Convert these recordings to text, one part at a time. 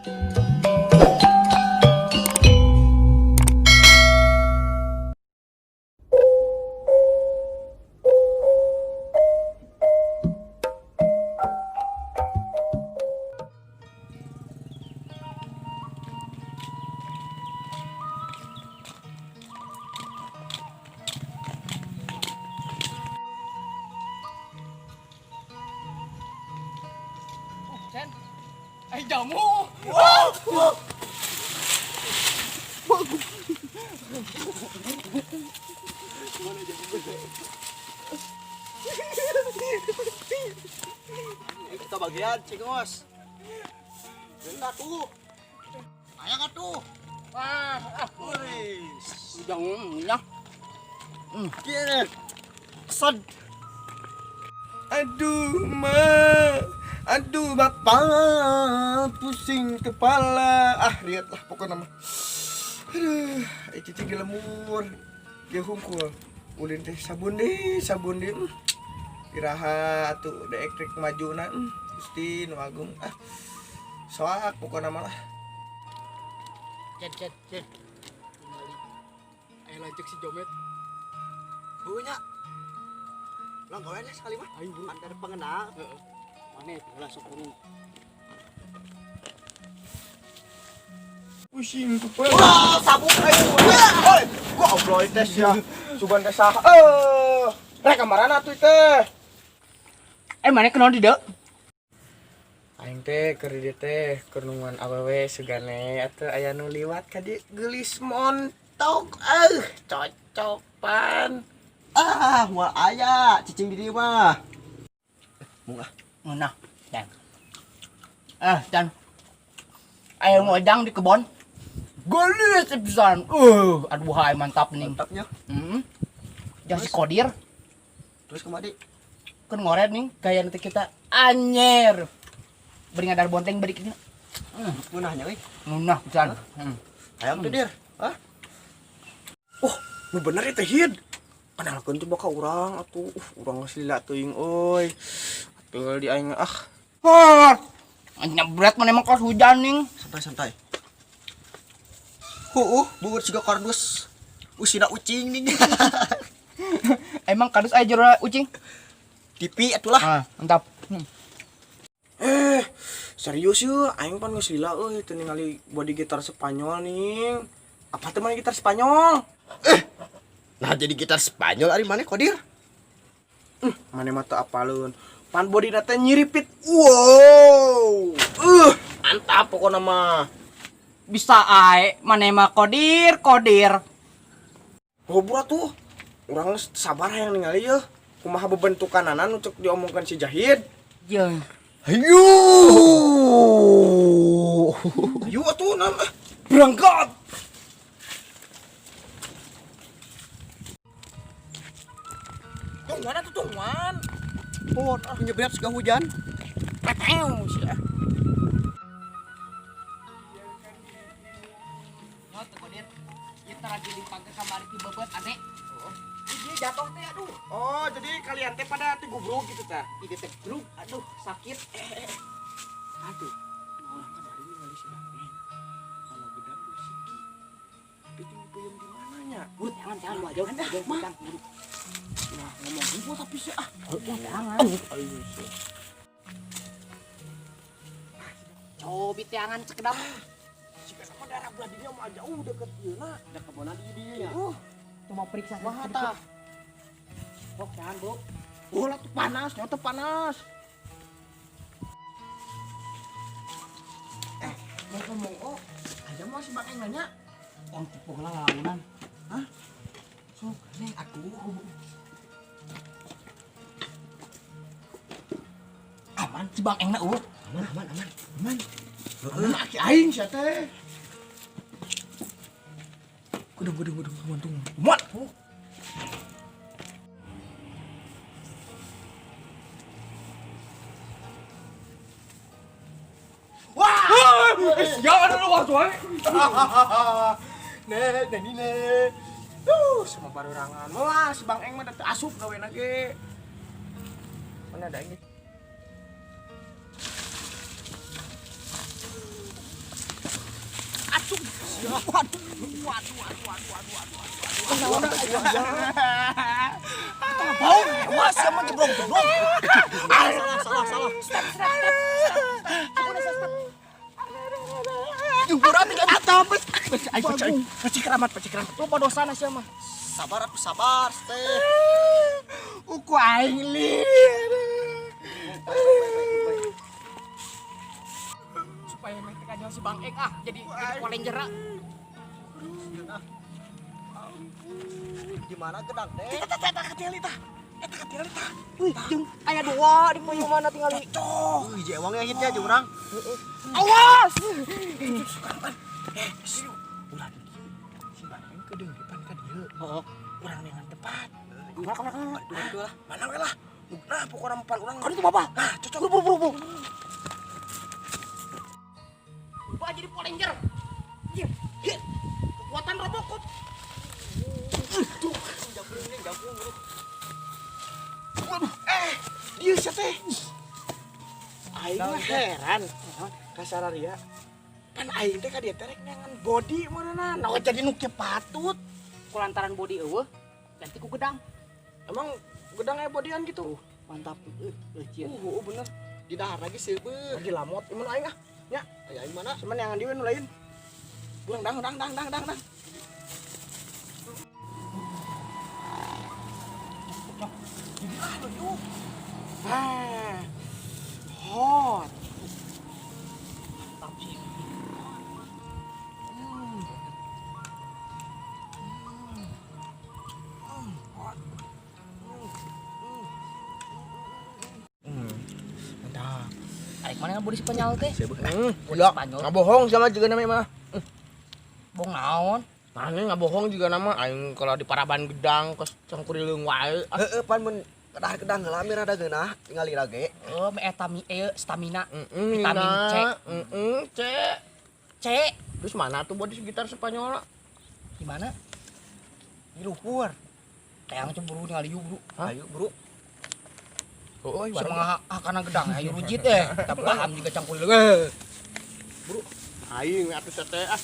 Sen, ay jamu. Kita bagian, Cingos. Bentar tuh. Ayah kan tuh. Wah, Wis. jamu ya. Gini. Kesan. Aduh aduh bapak, pusing kepala. Lihatlah pokoknya mah. Aduh, cici gelemur, dia hungkul. Ulin teh sabun deh. Iraha tuh udah ekrik majuna, Gusti nu agung. Soak pokoknya mah lah. Cen. Ayo lanjut si Jomet. Bunya. Lang gawe sekali mah. Ayo buru. Ada pengenal. Mana lah sok buru. Pusing kepala. Wah, sabuk ayo. Oi, gua obrol tes ya. Sugan teh saha. Rek kamarana tuh teh. Mana kenal di dek? Aing teh keur di dieu teh keur awewe sugane atuh aya nu liwat ka dieu geulis montok. Cocopan. Moal aya cicing di dieu mah. Nah, dan. Dan. Ayo ngodang di kebon. Gelis pisan. Aduh hai mantap nih. Mantapnya. Jangan si kodir. Terus kemari. Kan ngoret nih gaya nanti kita anyer. Beri ngadar bonteng beri kita. Munahnya euy. Munah pisan. Hayang teh dir. Nu bener teh hid. Kenalkeun coba ka urang atuh. Urang geus lila teuing euy. Atuh di aing Nyebret mana emang kelas hujan nih. Santai. Buur siga kardus. Usina ucing nih. Emang kardus aja jero ucing. Tipi atulah. Mantap. Serius yuk, aing pan geus lila euy teu ningali body gitar Spanyol nih. Apa teh mana gitar Spanyol? Nah jadi gitar Spanyol ari mana kodir? Mane mah teu apaleun. Pan body teh nyiripit. Wow. Mantap pokona mah. Bisa ae mana emang kodir. Ngobrol tuh. Urang sabar hayang ningali yeuh. Kumaha bebentukanana nu cek diomongkeun si Jahid. Jeung. Ayo. Ayo atuh nan. Berangkat. Tungguan atuh tungguan. Nyebret siga hujan. Peteu sia. Ngot kodir. Kita lagi dipanggil kamari ti bebet ane. Dia jatuh teh aduh. Oh, jadi kalian teh pada teh gubruk gitu tah. Ide teh grup aduh sakit. Aduh. Orang kemarin ningali si Ramen. Sama gedang Siki. Tapi puyem di mananya? Buru jangan lu aja jangan buru. Nah, ngomong ibu tapi sih Jangan. Ayo sih. Cobi teangan sekedap. Jika sama daerah Beladinya mah jauh deket ieu na. Ada kebonan di dieu nya. Cuma periksa Wah tah. Oh, jangan, Bu. Lah tuh panas, nyata panas. Ngomong aja mah si Bang Eng nanya. Yang tipu lah launan. So, neng aku. Aman si Bang Engna Aman. Heeh, aki aing sia teh. Kudu tunggu. Muat. Jangan dulu waktu aja. Nih. Sama barurangan. Lah, si Bang Eng mah teu asup gaweana ge. Mana ada ini? Bau, was sama jeblok. Salah. Jumpuran tinggal Atapes. Peci keramat. Lupa dosana sih mah. Sabar, teh. Uku aing li. Supaya mereka jangan si Bang Eng jadi paling jerak. Di mana gedang teh? Eta katili tah. Wih, jeung aya dua di payung mana tinggal di. Ije uangnya hitnya jeung urang. Awas. Ulah si Bang kedeng depan ka dieu. Heeh. Urang dengan tepat. Mana we lah? Nah, pokoknya 4 orang. Kan itu Bapak. Ah, cocok. Buru. Wah, jadi Poranger. Iya. Kekuatan Robocop. Dia siapa teh? Aing mah heran. Kasararia. Pan aing teh ka dieu teh rek nyangan body manana. Nah, jadi nu kieu patut. Kulantaran body eueuh ganti ku gedang. Emang gedang aya bodyan gitu. Mantap. Cian. Bener. Di dahar lagi seueur. Lagi lamot imun aing ah. Nya, Aya aing mana? cuman yang dieu nu lain. Bulang dang. Ah, hot. Mantap sih. Mantap. Aik mana body Spanyol teh? Udah, Spanyol. ngabohong sama juga namanya mah. Bong naon? Mana ngabohong juga nama aing kalau di Paraban gedang kos cangkurileung wae. Heeh, pan mun gedang ngalami rada geunah, tinggal lirage. Oh, stamina. Vitamin C. C. C. Terus mana tuh body gitar Spanyol? Gimana? Di luhur. Tayang cemburu ningali yu, Bro. Ayo, Bro. Oh, Sama kana gedang ayo rujit tapi paham juga cangkurileung. Bro, aing atuh teh ah.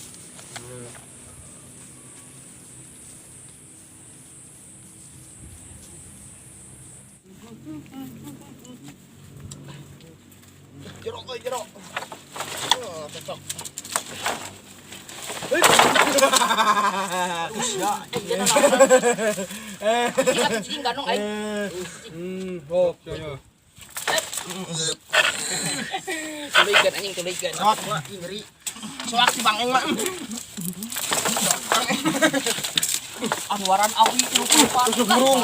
Jerok. Oh, cocok. Usya. Kita cicing ganong aing. Oh, ya. Tuluykeun anjing tuluykeun. Wah, ngeri. Soak si Bang Eng mah. Anwaran awi lupa. burung.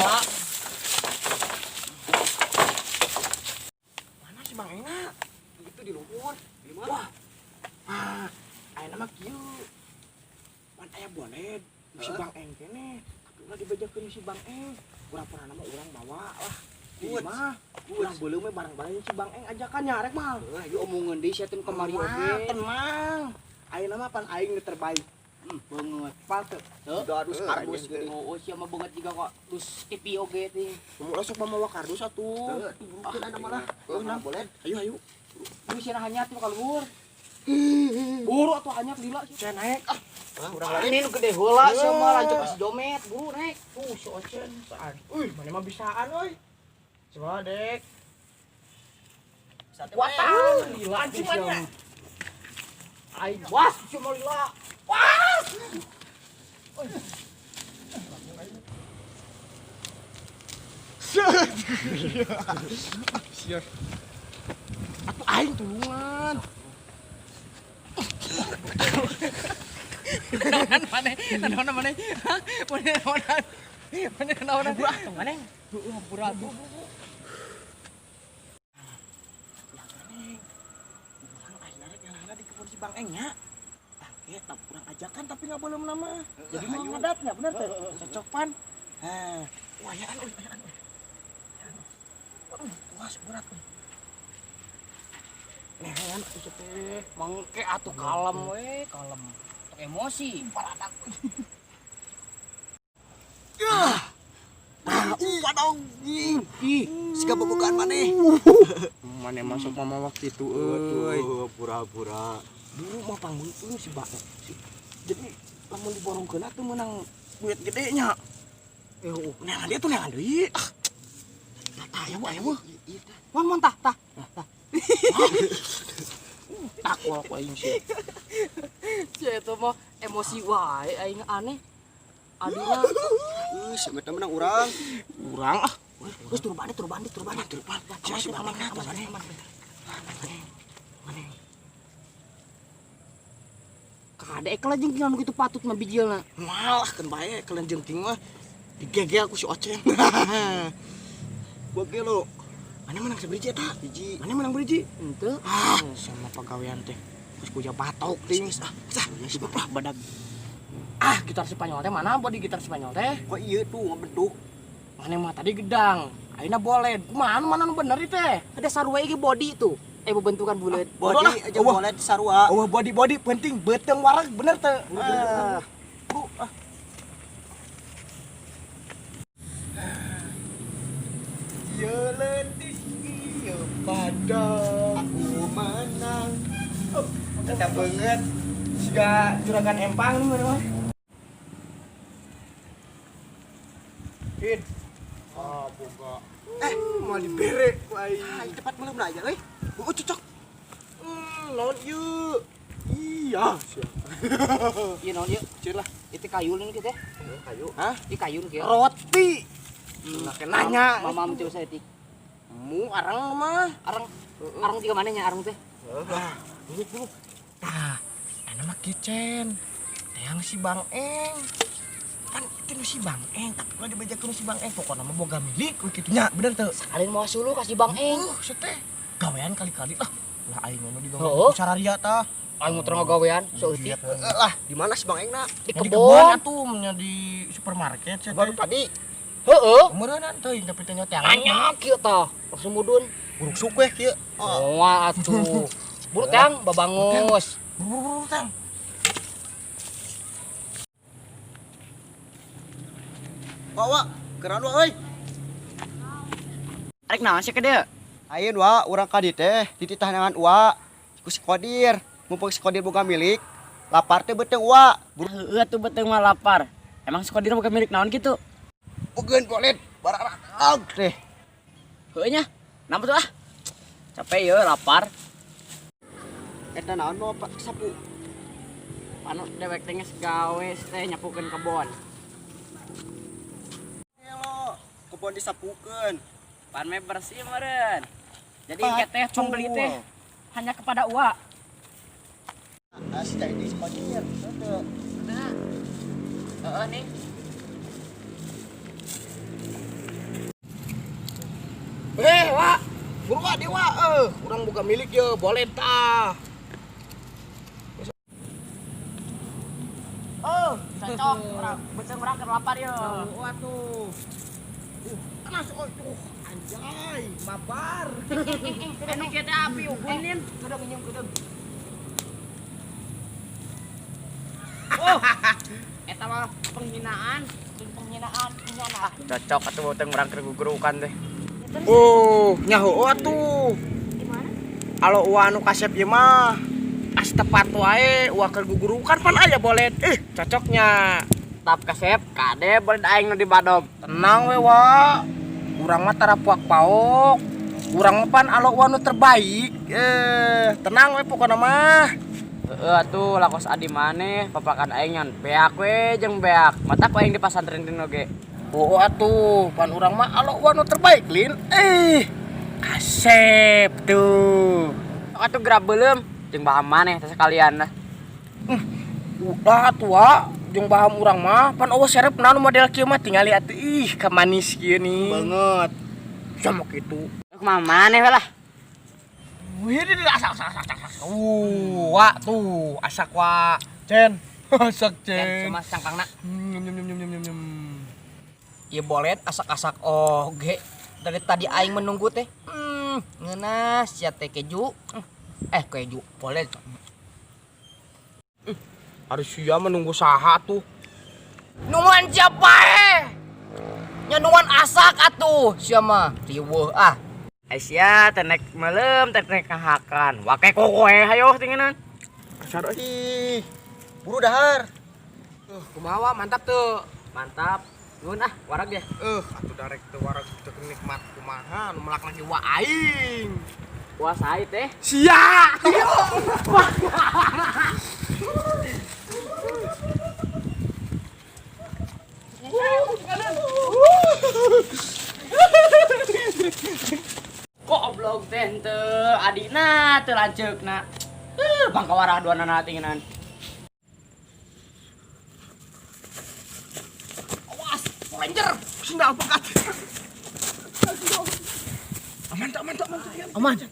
Mana si Bang Eng? Itu di luhur. Di mana? Ah, aya nama kieu. Pan aya boned si Bang Eng kene. Tapi ulah dibejakeun si Bang Eng. Pura-pura nama urang bawa lah. Good. Urang beuleum we bareng-bareng si Bang Eng ajakannya rek mal. Ayo omongan deui sia teh kamari oge. Tenang. Ayeuna mah pan aing nu terbaik. Banget. Palte. Udah adus kardus Kardus geuning. Oh, sia mah banget juga kok. Dus TV oge teh. Kamu sok mamawa kardus atuh. Bukan ada malah. Nah, Boleh. Ayo. Lu sia hanyat tuh kalau luhur. Buru atuh hanyat lila sih. Saya naik. Ah, urang lain. Ini nu gede heula sia mah lanjut kasih jomet, buru naik. Tuh, si Ocen. Saan. Mana mah bisaan, euy. Coba, Dek. Kuatan lila anjing mah. Ai was cuma lila. Was. Siap. Atuh aing tulungan. Mana? Berat. Si Bang Eng nya. Tak kurang ajakan tapi nggak boleh nama. Jadi mah ngadatnya bener teh. Cocokan. Wayaan euy, wayaan. Waduh, puas berat euy. Nehan atuh teh. Mangke atuh kalem we, kalem. Tok emosi. Paradak. Padong. Ih, siga pembukaan maneh. Mana masuk mama waktu itu euy. Pura-pura. Dulu mah panggul si Bang. Jadi lamun diborongkeun tuh menang duit gedenya. Neangan dia tuh neangan deui. Tah aya mah. Mun tah. Tak wal aing sih. Sia eta mah emosi wae aing aneh. Adina Sampai menang urang. Urang ah. terus tur bandit. Sia si Bang Eng Kadek lah jeung anu kitu patut mah bijilna. malah kan bae kalian jengking mah digegel ku si Ocen. Bage lo. Mana menang sabiji eta? Biji. Mana menang beriji? Henteu. Sama pagawean teh. Geus kuja batok ting. Si bapak badag. Gitar Spanyol teh mana body gitar Spanyol teh? Kok ieu tuh ngebentuk. Mana mah tadi gedang. Ayeuna boled. Kumaha mana nu bener ieu teh? Ada sarua ge body tuh. Bentukan bulet. Body aja boleh sarua. Oh, body penting. Beteng wareg bener teh. Ieu letih ieu pada aku menang. Tetap banget. Siga juragan empang nih mana mah. Kid. Boga. Mau dibere ku aing. Cepat belum aja euy. Oh, cocok. Naon ieu? Iya, sia. Ieu naon ieu? Cir lah. Itu kayu nih teh. Kayu. Hah? Ieu kayu kieu. Roti. Nanya. Mama teu saya tik. Mu arang mah. Arang tiga mana nya arang teh? Dulu. Tah, ana mah kicen. Yang si Bang Eng. Kan itu si Bang Eng, tapi kalau dibajakeun si Bang Eng pokokna mah boga milik we kitu nya, bener teu? Sakalin mau sulu kasih Bang Eng. Seteh. Gawean kali-kali lah aing mah di Heeh. sararia tah. Aing muter ngagawean seutik. Lah, di mana si Bang Eng na? Di Di kebon. kebon atuh nya di supermarket cenah. Baru tadi. Heeh. Umeureun teuing tapi teh nyoteang. Banyak kieu tah. Langsung mudun. Buruk suk we kieu. Moal atuh. Buru tang babangus. Buru tang. Bawa, keran wa euy. Arek naon sih ke dieu? Ayeun wa urang ka dieu teh dititah dengan Uwa. Ku si Kodir. Mumpung si Kodir boga milik, lapar teh beuteung Uwa. Heueuh atuh beuteung mah lapar. Emang sekolah dina boga milik naon kitu? Bogeun polet bararak teh. Heueuh nya. Nampun tuh ah. Capek yeuh lapar. Eta naon mau Pak sapu? Anu dewek teh geus gawe teh nyapukeun kebon. Elo, kebon disapukeun. Pan me bersih meureun. Jadi Pacul. ieu teh pembeli teh hanya kepada Uwa. Si jadi si Kodir. Teu. Heeh nih. Wa, buru wa dewa urang boga milik ye, boleh tah. Cocok urang beuteung urang keur lapar yeuh. Waduh. Panas tuh. Anjay, mabar. Anu kieu teh api ugunin. Kudu minum kudu. Eta mah penghinaan. Cocok atuh beuteung urang keur gugurukan teh. Nyaho atuh. Gimana? Alo Uwa anu kasep ieu mah as tepat wae Uwa keur gugurukan pan aya boleh. Cocoknya. Tap kasep kade boleh aing nu di badog. Tenang we Wa. Urang mah tara puak paok. Urang mah pan alo Uwa nu terbaik. Tenang we pokona mah. Heeh atuh lakos adi maneh papakan aing nyan beak we jeung beak. Mata ku aing di pasantren dino ge. Oh atuh, pan urang mah alo Uwa nu terbaik lin. Kasep tuh. Atuh gerab beuleum jeung baham maneh teh sekalian lah. Udah atuh Wa, jeung baham urang mah pan eueuh serep naon model kieu mah tingali atuh ka manis kieu nih. Banget. Sama kitu. Kumaha maneh we lah. Wih, asak. Wa tuh, asak Wa. Cen. Asak Cen. Cuma cangkangna. Nyum. Ieu bolet asak-asak oge. Dari tadi aing menunggu teh. Ngeunah sia teh keju. Keju bolet. Harus sia menunggu saha tuh. Nuan siapa nyanuan asak atuh sia mah riweuh ah. Sia tenek meuleum tenek ngahakan. Wake kokoe hayo tingenan. Asar euy. Buru dahar. Kumaha mantap tuh. Mantap. Nuhun warag ya. Atuh darek teu wareg teu nikmat kumaha nu melak lagi wa aing. Puasa teh. Sia. Goblok teh teu adina teu lanceukna. Bangka warah duanana tinginan. Awas, Ranger. Sendal pekat. Aman tak, aman tak, aman tak. Aman. Jan.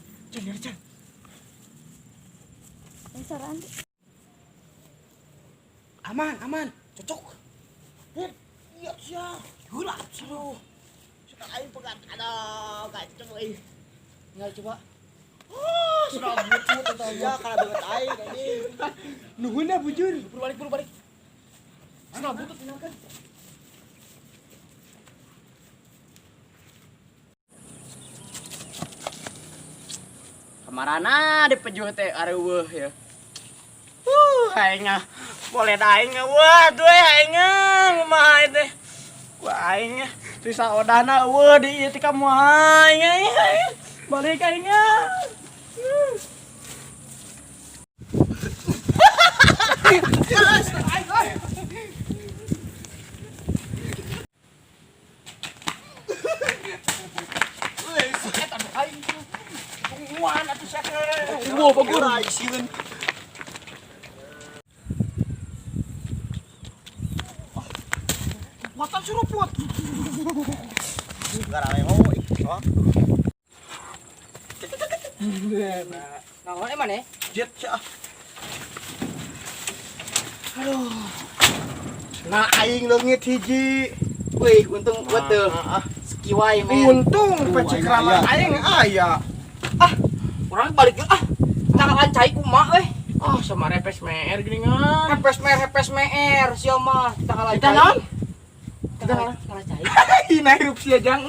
Aman. Cocok. Iya, siap. Gula, seru. Sudah aing pegat. Aduh, gak coba euy. Tinggal coba. Sudah butut atau Ya kalau banget aing ini. nuhun ya bujur. Buru balik. Sudah butut tinggalkan. Kamarana dipejuh teh areueuh ya. Aing boleh da aing wah tuh aing kumaha teh. Wah aing sisa odana eueuh di ieu teh kamu aing. Balik aing. Wow, bagus. Isiun. Watan suruput. Garame mau. Naon emang ya? Jet sia. Nah aing leungit hiji. Wih, untung buat tuh. Sekiwai men. Untung pecik aing ramah aya. aing aya. Orang balik ah. Cakalan cai kumaha euy. Sama repes mer geuningan. Hepes mer sia mah cakalan Kita cai. naon? Kita naon? Cakalan cai. Hina hirup sia jang.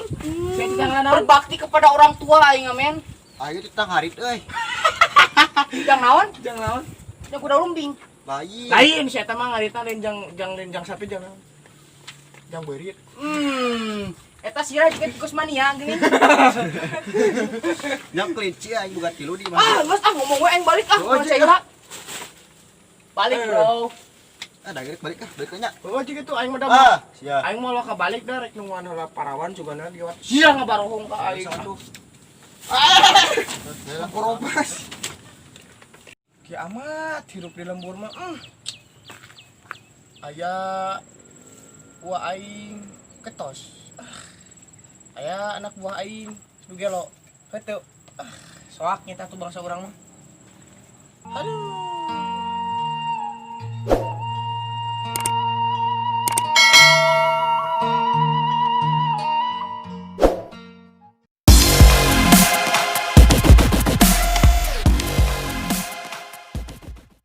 Berbakti kepada orang tua aing men. Ayo tentang harit euy. Yang naon? Jang naon? Yang kuda lumbing. Bayi. Lain sia eta mah ngarita lain jang sapi jang naon. Jang beurit. Eta sirah juga tikus mania gini. Nya kelinci aing boga tilu di mana. Geus ngomong we aing balik Oh, kalau iya. saya balik bro. Dagerik balik balik nya. Oh jiga tuh aing mah Sia. aing mau ka balik da rek nungguan heula parawan cugana liwat. Sia ngabarohong ka aing. Satu. Korobas. Kiamat hirup di lembur mah. Aya buah aing ketos. Aya anak buah aing sugelo. Heuh. Soak nyata tuh bangsa urang mah. Aduh.